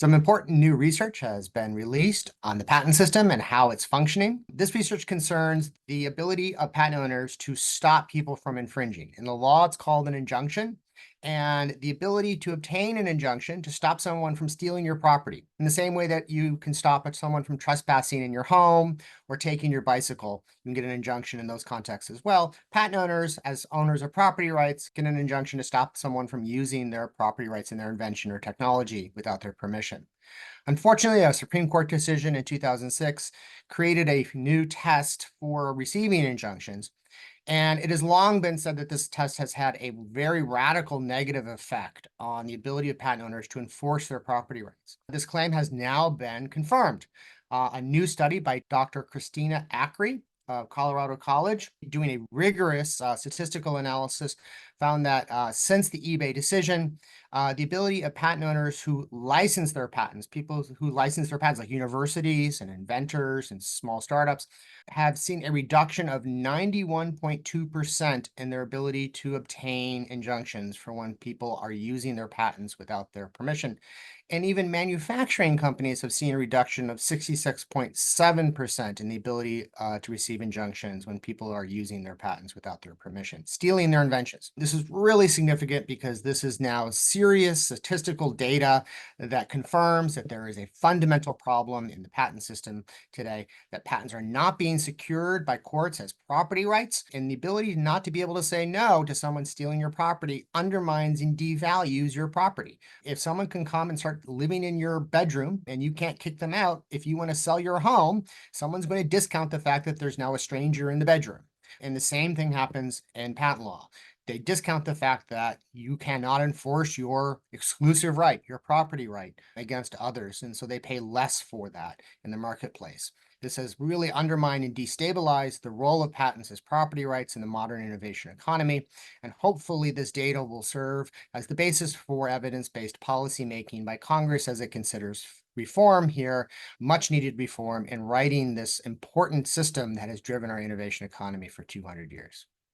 Some important new research has been released on the patent system and how it's functioning. This research concerns the ability of patent owners to stop people from infringing. In the law, it's called an injunction, and the ability to obtain an injunction to stop someone from stealing your property. In the same way that you can stop someone from trespassing in your home or taking your bicycle, you can get an injunction in those contexts as well. Patent owners, as owners of property rights, get an injunction to stop someone from using their property rights in their invention or technology without their permission. Unfortunately, a Supreme Court decision in 2006 created a new test for receiving injunctions. And it has long been said that this test has had a very radical negative effect on the ability of patent owners to enforce their property rights. This claim has now been confirmed. A new study by Dr. Kristina Acri of Colorado College, doing a rigorous statistical analysis, found that since the eBay decision, the ability of patent owners who license their patents, people who license their patents like universities and inventors and small startups, have seen a reduction of 91.2% in their ability to obtain injunctions for when people are using their patents without their permission. And even manufacturing companies have seen a reduction of 66.7% in the ability to receive injunctions when people are using their patents without their permission, stealing their inventions. This is really significant because this is now serious statistical data that confirms that there is a fundamental problem in the patent system today, that patents are not being secured by courts as property rights, and the ability not to be able to say no to someone stealing your property undermines and devalues your property. If someone can come and start living in your bedroom and you can't kick them out, if you want to sell your home, someone's going to discount the fact that there's now a stranger in the bedroom. And the same thing happens in patent law. They discount the fact that you cannot enforce your exclusive right, your property right, against others. And so they pay less for that in the marketplace. This has really undermined and destabilized the role of patents as property rights in the modern innovation economy. And hopefully this data will serve as the basis for evidence-based policymaking by Congress as it considers reform here, much needed reform in writing this important system that has driven our innovation economy for 200 years.